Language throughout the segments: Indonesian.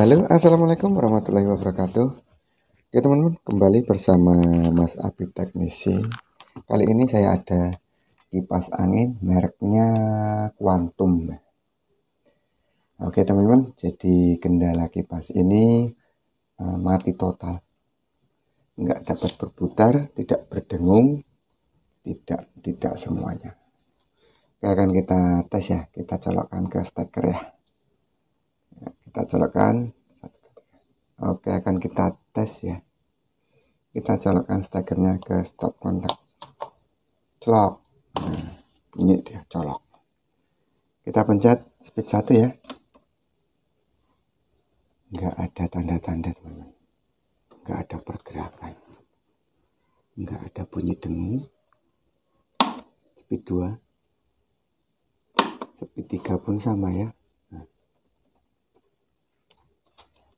Halo, assalamualaikum warahmatullahi wabarakatuh. Oke teman-teman, kembali bersama Mas Abi Teknisi. Kali ini saya ada kipas angin mereknya Quantum. Oke teman-teman, jadi kendala kipas ini mati total, nggak dapat berputar, tidak berdengung, tidak semuanya. Oke, akan kita tes ya, kita colokkan ke steker ya. Kita colokkan. Oke, akan kita tes ya. Kita colokkan stekernya ke stop kontak. Colok. Nah, bunyi dia colok. Kita pencet speed 1 ya. Nggak ada tanda-tanda teman-teman. Nggak ada pergerakan. Nggak ada bunyi dengung. Speed 2. Speed 3 pun sama ya. Nah.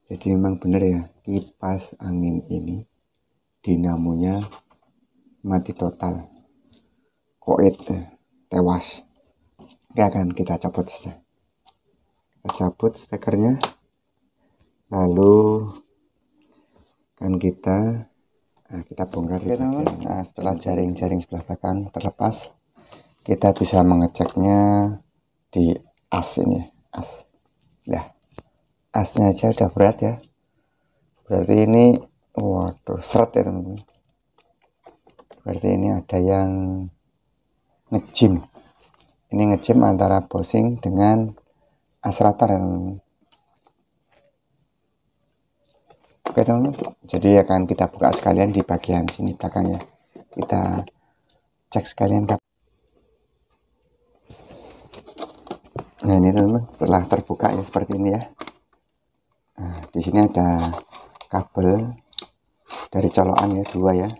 Jadi memang benar ya, kipas angin ini dinamonya mati total. Koit tewas. Nggak akan kita cabut saja. Kita cabut stekernya. Lalu kan kita bongkar ya, nah, setelah jaring-jaring sebelah belakang terlepas, kita bisa mengeceknya di as ini, as ya, asnya aja udah berat ya, berarti ini waduh seret ya teman-teman, berarti ini ada yang ngejim, ini ngejim antara bosing dengan as rotor ya teman-teman. Oke teman-teman, jadi akan kita buka sekalian di bagian sini belakang ya, kita cek sekalian. Nah ini teman-teman, setelah terbuka ya seperti ini ya. Nah, di sini ada kabel dari colokan ya, 2 ya.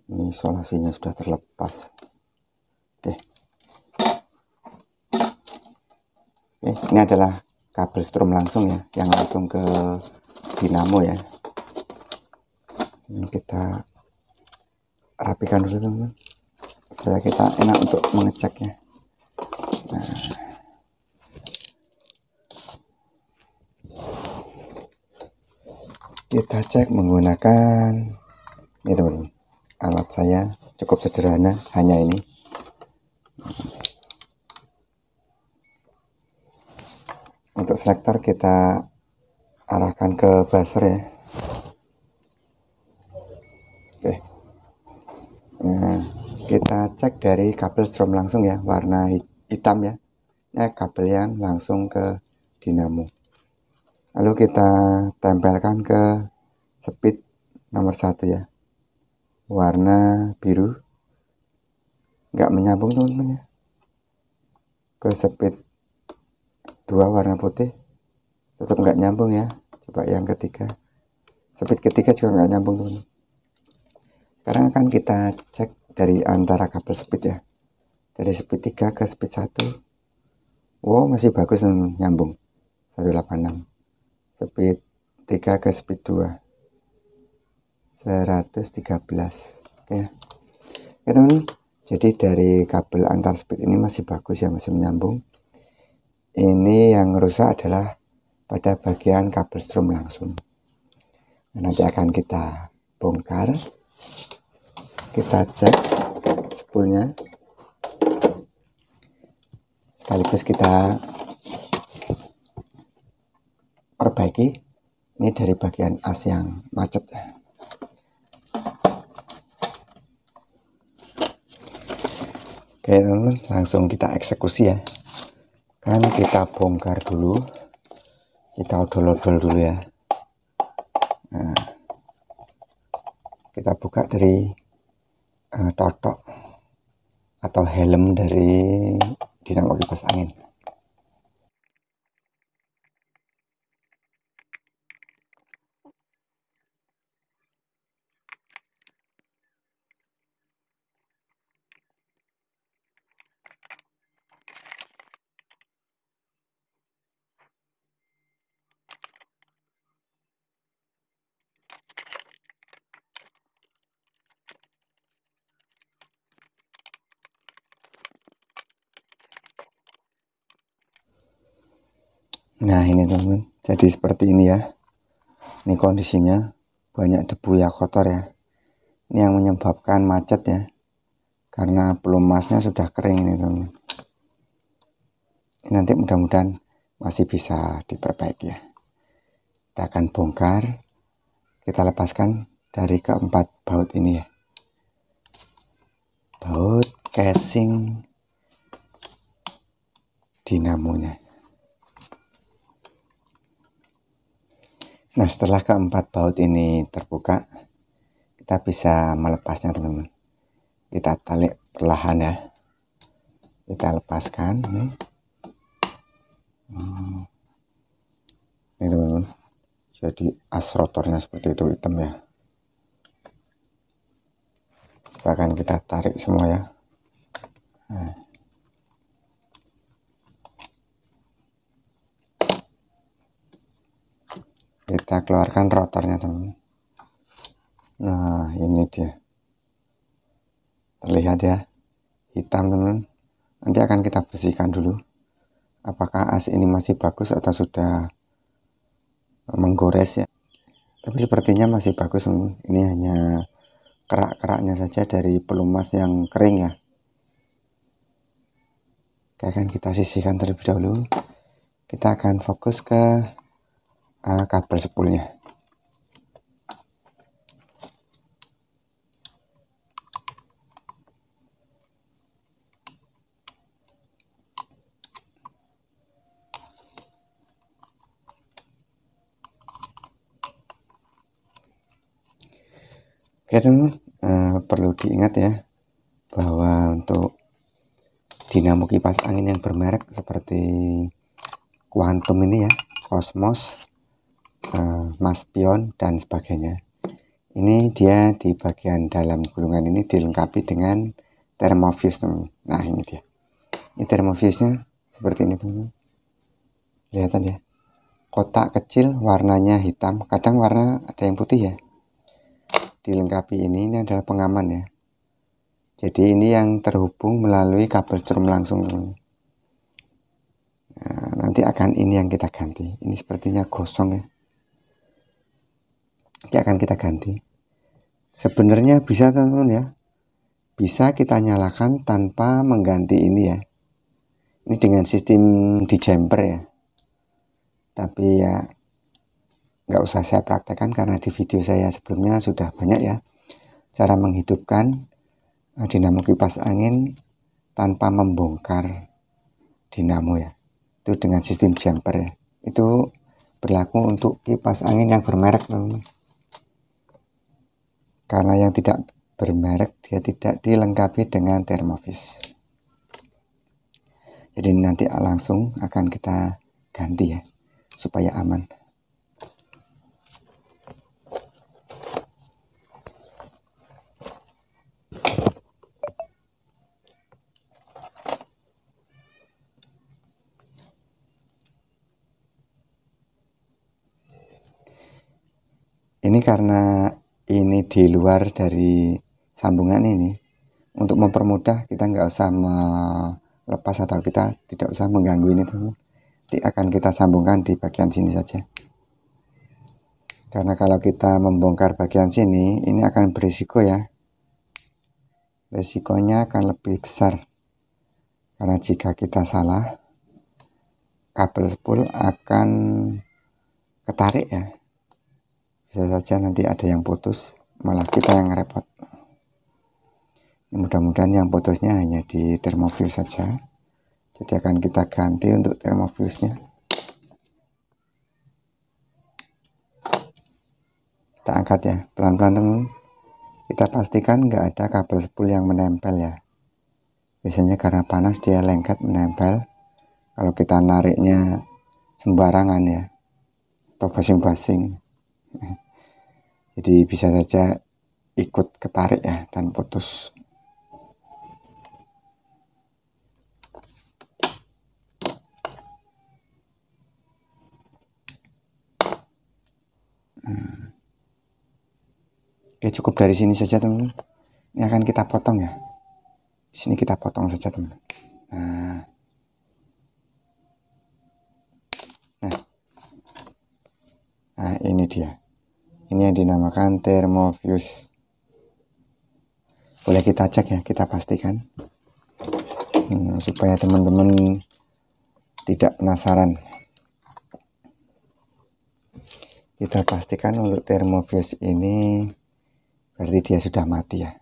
Ini isolasinya sudah terlepas. Oke. Oke, ini adalah kabel strom langsung ya, yang langsung ke dinamo ya. Ini kita rapikan dulu teman-teman, supaya kita enak untuk mengeceknya. Nah, kita cek menggunakan ini teman-teman, alat saya cukup sederhana, hanya ini. Untuk selektor kita arahkan ke buzzer ya. Oke. Nah, kita cek dari kabel strom langsung ya, warna hitam ya. Ini kabel yang langsung ke dinamo. Lalu kita tempelkan ke speed nomor 1 ya, warna biru, nggak menyambung teman-teman ya. Ke speed 2 warna putih, tetap nggak nyambung ya. Coba yang ketiga, speed ketiga juga nggak nyambung teman-teman. Sekarang akan kita cek dari antara kabel speed ya, dari speed 3 ke speed 1. Wow, masih bagus teman-teman, nyambung 186. Speed 3 ke speed 2 113. Oke. Oke teman-teman, jadi dari kabel antar speed ini masih bagus ya, masih menyambung. Ini yang rusak adalah pada bagian kabel strom langsung. Nah, nanti akan kita bongkar, kita cek spoolnya, sekaligus kita perbaiki ini dari bagian as yang macet ya. Oke teman-teman, langsung kita eksekusi ya. Kan kita bongkar dulu, kita odol-odol dulu ya. Nah, kita buka dari totok atau helm dari dinamo kipas angin. Nah ini teman-teman, jadi seperti ini ya. Ini kondisinya banyak debu ya, kotor ya. Ini yang menyebabkan macet ya, karena pelumasnya sudah kering ini teman-teman. Nanti mudah-mudahan masih bisa diperbaiki ya. Kita akan bongkar, kita lepaskan dari keempat baut ini ya. Baut casing dinamonya. Nah setelah keempat baut ini terbuka, kita bisa melepasnya teman-teman. Kita tarik perlahan ya, kita lepaskan nih. Ini teman-teman, jadi as rotornya seperti itu, hitam ya. Akan kita tarik semua ya. Nah. Kita keluarkan rotornya teman-teman. Nah ini dia, terlihat ya, hitam teman-teman. Nanti akan kita bersihkan dulu, apakah as ini masih bagus atau sudah menggores ya. Tapi sepertinya masih bagus teman-teman. Ini hanya kerak-keraknya saja dari pelumas yang kering ya. Oke, akan kita sisihkan terlebih dahulu. Kita akan fokus ke kabel spoolnya. Oke teman-teman, perlu diingat ya, bahwa untuk dinamo kipas angin yang bermerek seperti Quantum ini ya, Cosmos, Maspion dan sebagainya, ini dia di bagian dalam gulungan ini dilengkapi dengan thermofuse teman-teman. Nah ini dia, ini thermofuse-nya seperti ini teman-teman. Kelihatan ya, kotak kecil warnanya hitam, kadang warna ada yang putih ya. Dilengkapi ini adalah pengaman ya. Jadi ini yang terhubung melalui kabel strom langsung. Nah, nanti akan ini yang kita ganti. Ini sepertinya gosong ya. Nanti akan kita ganti. Sebenarnya bisa teman-teman ya, bisa kita nyalakan tanpa mengganti ini ya. Ini dengan sistem di jumper ya. Tapi ya nggak usah saya praktekkan karena di video saya sebelumnya sudah banyak ya cara menghidupkan dinamo kipas angin tanpa membongkar dinamo ya. Itu dengan sistem jumper ya. Itu berlaku untuk kipas angin yang bermerek teman-teman. Karena yang tidak bermerek dia tidak dilengkapi dengan thermofuse. Jadi nanti langsung akan kita ganti ya, supaya aman. Ini karena ini di luar dari sambungan ini, untuk mempermudah kita nggak usah melepas atau kita tidak usah mengganggu ini teman. Nanti akan kita sambungkan di bagian sini saja. Karena kalau kita membongkar bagian sini, ini akan berisiko ya. Risikonya akan lebih besar. Karena jika kita salah, kabel spool akan ketarik ya. Bisa saja nanti ada yang putus, malah kita yang repot. Mudah-mudahan yang putusnya hanya di thermofuse saja. Jadi akan kita ganti untuk thermofuse-nya. Kita angkat ya, pelan-pelan teman. Kita pastikan nggak ada kabel spool yang menempel ya. Biasanya karena panas dia lengket menempel. Kalau kita nariknya sembarangan ya, atau basing-basing, jadi bisa saja ikut ketarik ya dan putus. Oke, cukup dari sini saja teman-teman. Ini akan kita potong ya. Di sini kita potong saja teman-teman. Nah ini dia. Ini yang dinamakan thermofuse. Boleh kita cek ya, kita pastikan supaya teman-teman tidak penasaran. Kita pastikan untuk thermofuse ini berarti dia sudah mati ya.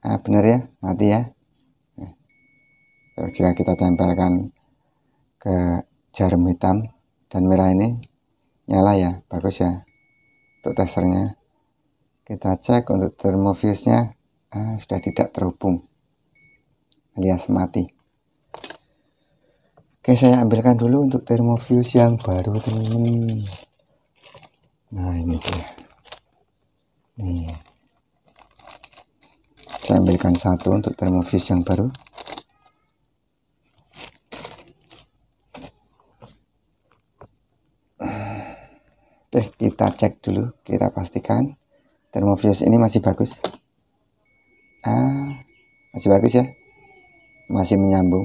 Benar ya, mati ya. Jika kita tempelkan ke jarum hitam dan merah ini nyala ya, bagus ya. Untuk testernya kita cek untuk thermofuse-nya sudah tidak terhubung alias mati. Oke, saya ambilkan dulu untuk thermofuse yang baru teman-teman. Nah ini dia nih, saya ambilkan satu untuk thermofuse yang baru. Oke, kita cek dulu, kita pastikan thermofuse ini masih bagus. Masih bagus ya, masih menyambung.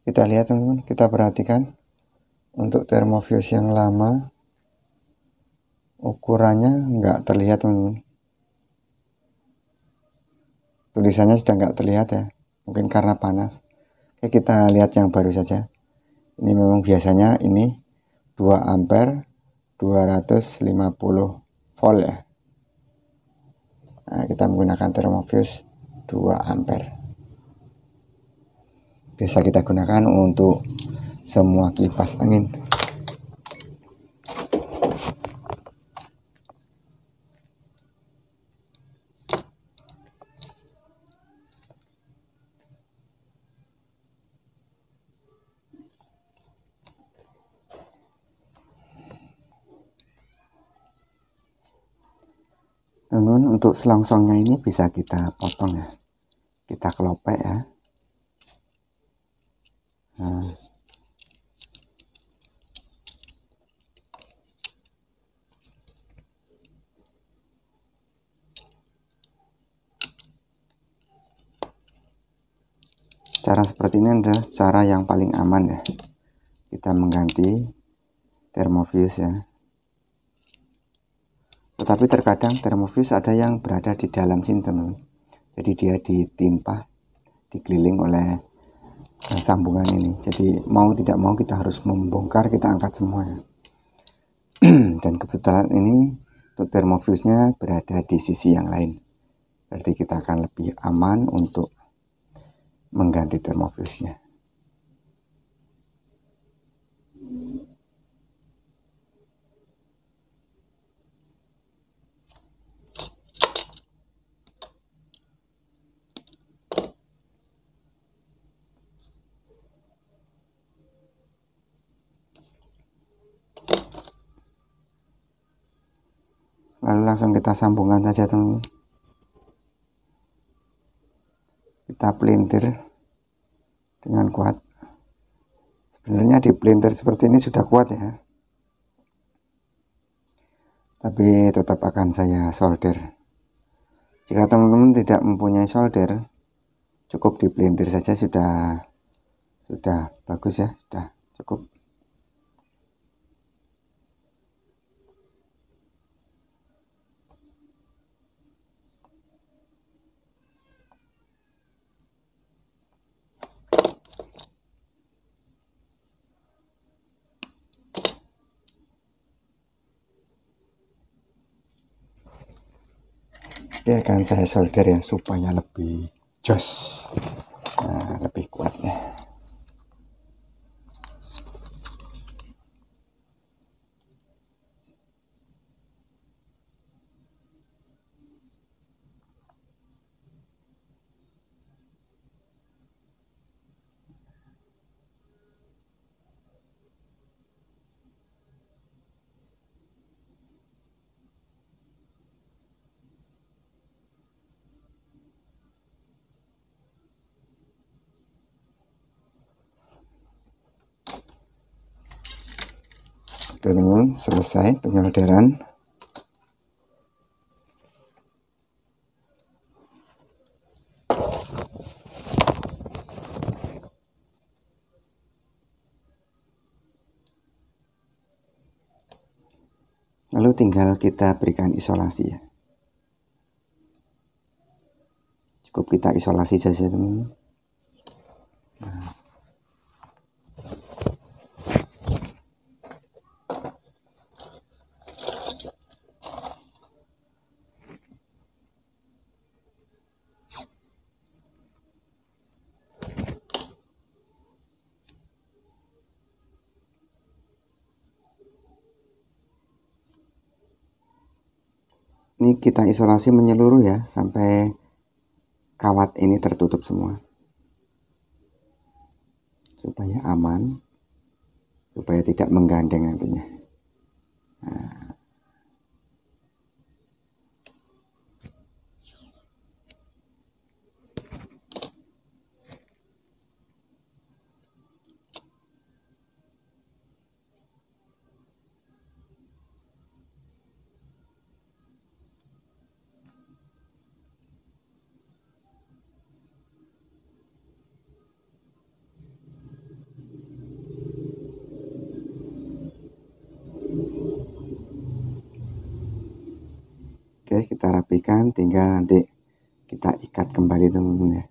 Kita lihat teman-teman, kita perhatikan untuk thermofuse yang lama ukurannya nggak terlihat teman-teman. Tulisannya sudah nggak terlihat ya, mungkin karena panas. Oke, kita lihat yang baru saja. Ini memang biasanya ini 2 ampere 250 volt ya. Nah, kita menggunakan thermofuse 2 ampere. Biasa kita gunakan untuk semua kipas angin. Teman-teman, untuk selongsongnya ini bisa kita potong ya, kita kelopek ya. Cara seperti ini adalah cara yang paling aman ya, kita mengganti thermofuse ya. Tetapi terkadang thermofuse ada yang berada di dalam sini teman, jadi dia ditimpa, dikeliling oleh sambungan ini. Jadi mau tidak mau kita harus membongkar, kita angkat semuanya. Dan kebetulan ini untuk thermofuse-nya berada di sisi yang lain, berarti kita akan lebih aman untuk mengganti thermofuse-nya. Lalu langsung kita sambungkan saja teman-teman. Kita pelintir dengan kuat. Sebenarnya di pelintir seperti ini sudah kuat ya, tapi tetap akan saya solder. Jika teman-teman tidak mempunyai solder, cukup di pelintir saja sudah bagus ya, sudah cukup. Oke, akan saya solder ya supaya lebih jos, lebih kuat ya. Teman-teman, selesai penyolderan. Lalu tinggal kita berikan isolasi ya. Cukup kita isolasi saja teman-teman. Ini kita isolasi menyeluruh ya, sampai kawat ini tertutup semua. Supaya aman, supaya tidak menggandeng nantinya. Nah. Oke, kita rapikan, tinggal nanti kita ikat kembali teman-teman ya.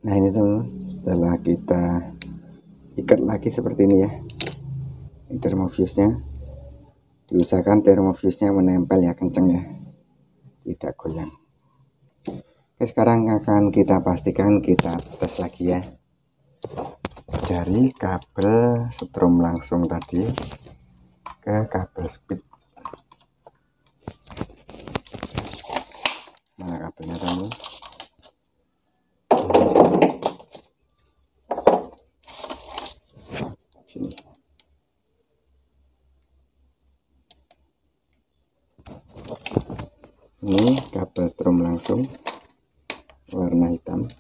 Nah ini teman, setelah kita ikat lagi seperti ini ya, ini termofuse-nya, diusahakan termofuse-nya menempel ya, kenceng ya, tidak goyang. Oke, sekarang akan kita pastikan, kita tes lagi ya, dari kabel strom langsung tadi ke kabel speed. Mana kabelnya teman? Sini. Ini kabel strom langsung warna hitam.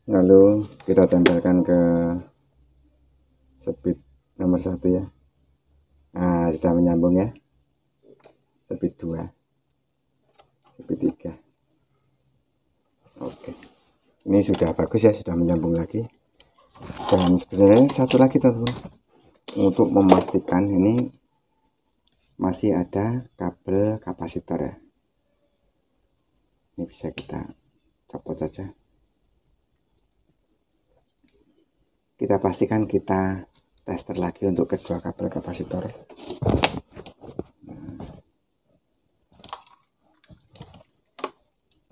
Lalu kita tempelkan ke speed nomor 1 ya. Nah, sudah menyambung ya. Speed 2, speed 3. Oke, ini sudah bagus ya, sudah menyambung lagi. Dan sebenarnya satu lagi teman-teman, untuk memastikan ini masih ada kabel kapasitor ya. Ini bisa kita copot saja. Kita pastikan kita tester lagi untuk kedua kabel kapasitor.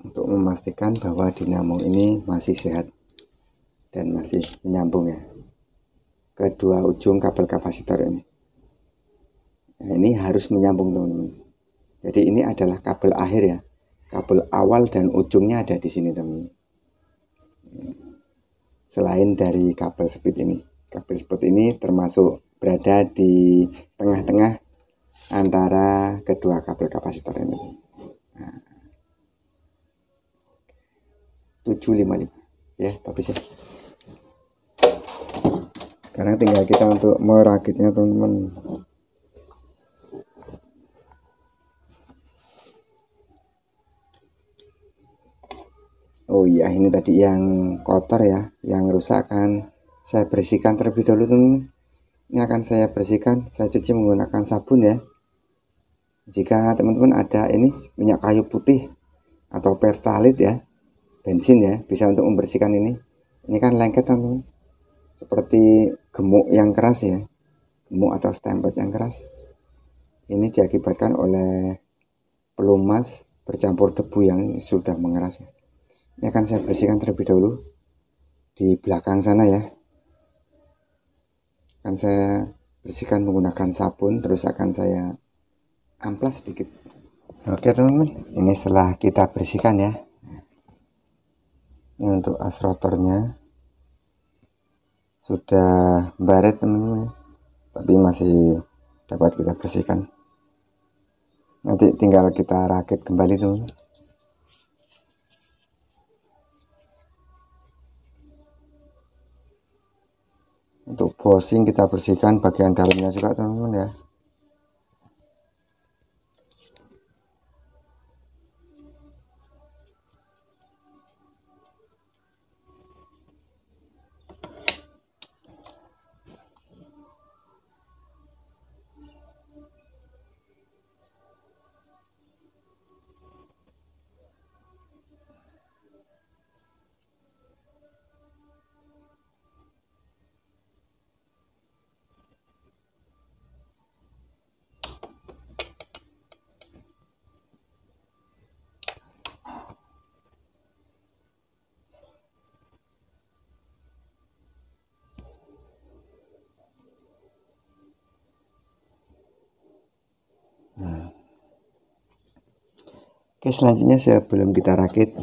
Untuk memastikan bahwa dinamo ini masih sehat dan masih menyambung ya, kedua ujung kabel kapasitor ini. Nah, ini harus menyambung teman-teman. Jadi ini adalah kabel akhir ya, kabel awal dan ujungnya ada di sini teman-teman. Selain dari kabel speed ini, kabel speed ini termasuk berada di tengah-tengah antara kedua kabel kapasitor ini. Nah, 755 ya, bagus ya. Sekarang tinggal kita untuk merakitnya teman-teman. Oh iya, ini tadi yang kotor ya, yang rusak akan saya bersihkan terlebih dahulu teman-teman. Ini akan saya bersihkan, saya cuci menggunakan sabun ya. Jika teman-teman ada ini minyak kayu putih atau pertalite ya, bensin ya, bisa untuk membersihkan ini. Ini kan lengket teman-teman, seperti gemuk yang keras ya, gemuk atau stempel yang keras. Ini diakibatkan oleh pelumas bercampur debu yang sudah mengeras ya. Ini akan saya bersihkan terlebih dahulu di belakang sana ya. Akan saya bersihkan menggunakan sabun, terus akan saya amplas sedikit. Oke teman-teman, ini setelah kita bersihkan ya. Ini untuk as rotornya sudah baret teman-teman, tapi masih dapat kita bersihkan. Nanti tinggal kita rakit kembali teman-teman. Untuk bushing kita bersihkan bagian dalamnya juga teman-teman ya. Oke, selanjutnya sebelum kita rakit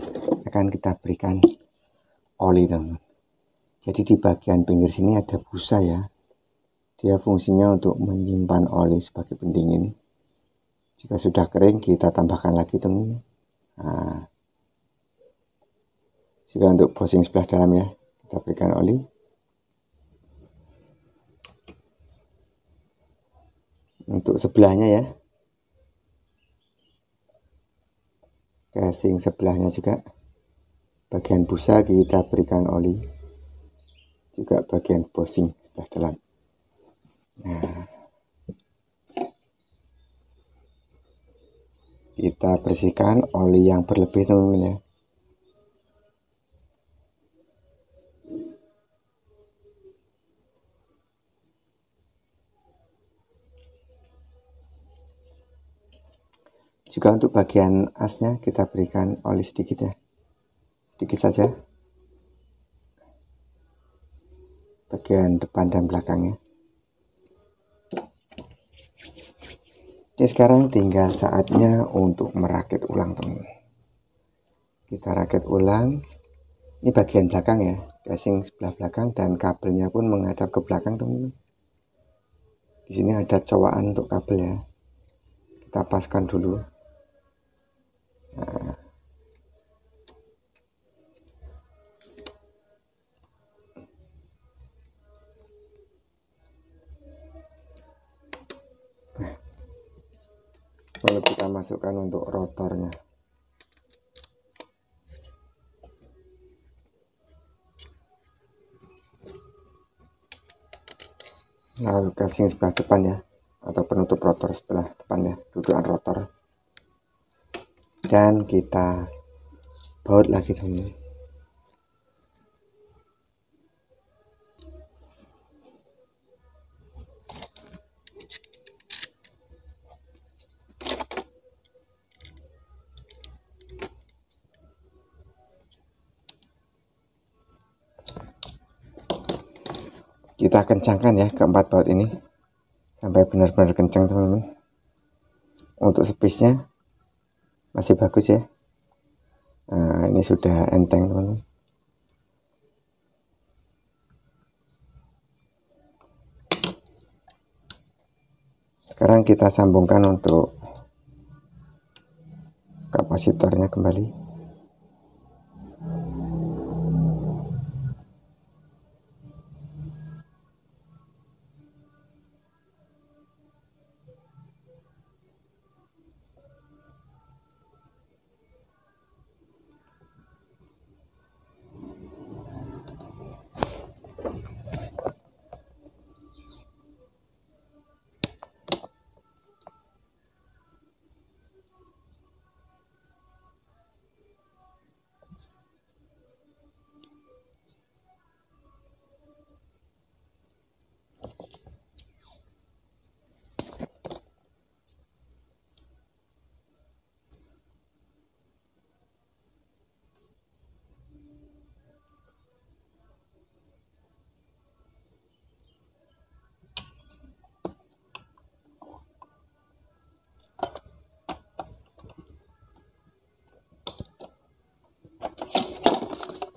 akan kita berikan oli teman-teman. Jadi di bagian pinggir sini ada busa ya. Dia fungsinya untuk menyimpan oli sebagai pendingin. Jika sudah kering kita tambahkan lagi teman-teman. Nah, jika untuk bushing sebelah dalam ya, kita berikan oli. Untuk sebelahnya ya, casing sebelahnya juga, bagian busa kita berikan oli, juga bagian bushing sebelah dalam. Nah, kita bersihkan oli yang berlebih teman-teman ya. Juga untuk bagian asnya kita berikan oli sedikit ya, sedikit saja, bagian depan dan belakangnya. Oke, sekarang tinggal saatnya untuk merakit ulang teman-teman. Kita rakit ulang. Ini bagian belakang ya, casing sebelah belakang, dan kabelnya pun menghadap ke belakang teman-teman. Di sini ada cowakan untuk kabel ya, kita paskan dulu. Nah, lalu kita masukkan untuk rotornya. Lalu casing sebelah depan ya, atau penutup rotor sebelah depannya, dudukan rotor, dan kita baut lagi teman-teman. Kita kencangkan ya keempat baut ini sampai benar-benar kencang teman-teman. Untuk spacenya masih bagus ya. Nah, ini sudah enteng teman-teman. Sekarang kita sambungkan untuk kapasitornya kembali.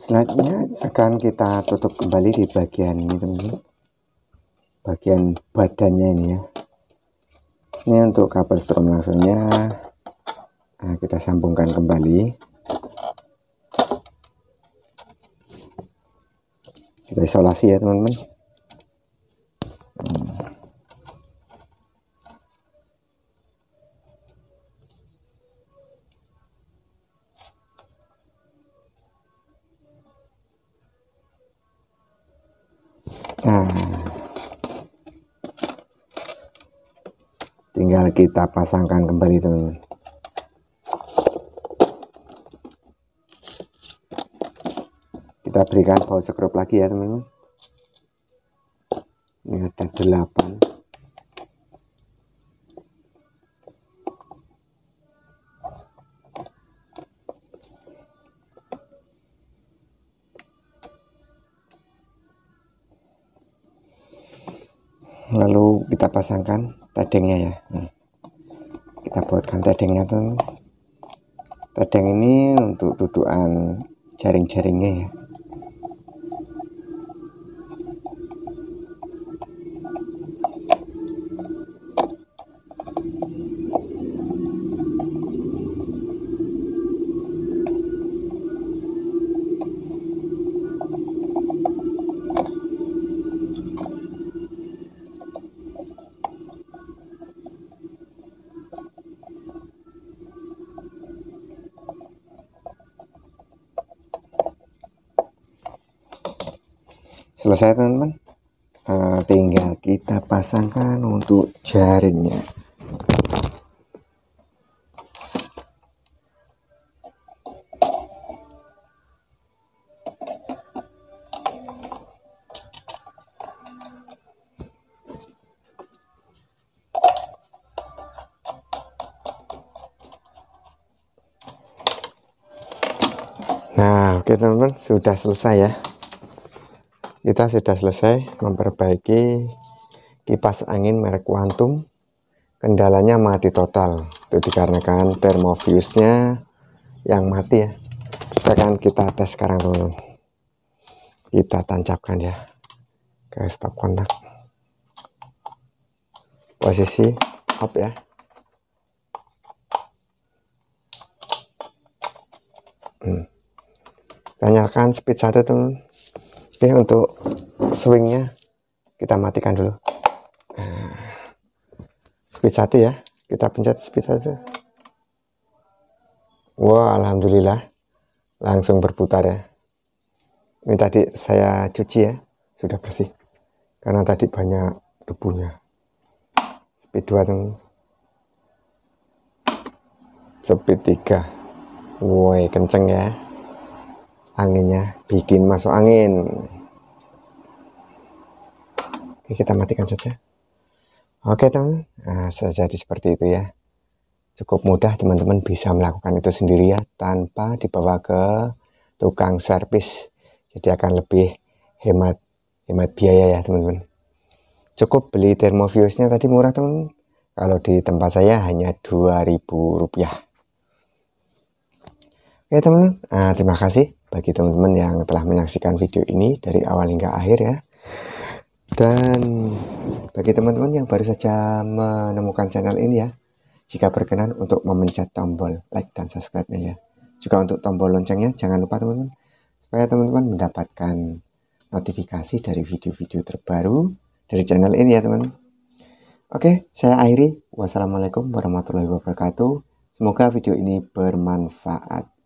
Selanjutnya akan kita tutup kembali di bagian ini teman-teman, bagian badannya ini ya. Ini untuk kabel strom langsungnya. Nah, kita sambungkan kembali, kita isolasi ya teman-teman. Nah, tinggal kita pasangkan kembali teman-teman. Kita berikan baut sekrup lagi ya teman-teman. Ini ada 8. Lalu kita pasangkan tedengnya ya. Nah, kita buatkan tedengnya teman. Tedeng ini untuk dudukan jaring-jaringnya ya. Selesai teman-teman. Tinggal kita pasangkan untuk jaringnya. Nah, oke teman-teman, sudah selesai ya. Kita sudah selesai memperbaiki kipas angin merek Quantum. Kendalanya mati total. Itu dikarenakan termofuse-nya yang mati ya. Kita tes sekarang teman-teman. Kita tancapkan ya ke stop kontak. Posisi off ya. Kita nyalakan speed 1 teman. Oke, untuk swingnya kita matikan dulu. Speed 1 ya, kita pencet speed 1. Wah, alhamdulillah langsung berputar ya. Ini tadi saya cuci ya, sudah bersih karena tadi banyak debunya. speed 2 teman, speed 3. Woi, kenceng ya anginnya, bikin masuk angin. Oke, kita matikan saja. Oke teman, nah, jadi seperti itu ya. Cukup mudah, teman-teman bisa melakukan itu sendiri ya, tanpa dibawa ke tukang servis. Jadi akan lebih hemat biaya ya teman-teman. Cukup beli termofiusnya tadi murah teman. Kalau di tempat saya hanya Rp2.000. Oke teman-teman, terima kasih bagi teman-teman yang telah menyaksikan video ini dari awal hingga akhir ya. Dan bagi teman-teman yang baru saja menemukan channel ini ya, jika berkenan untuk memencet tombol like dan subscribe-nya ya. Juga untuk tombol loncengnya jangan lupa teman-teman, supaya teman-teman mendapatkan notifikasi dari video-video terbaru dari channel ini ya teman. Oke, saya akhiri. Wassalamualaikum warahmatullahi wabarakatuh. Semoga video ini bermanfaat.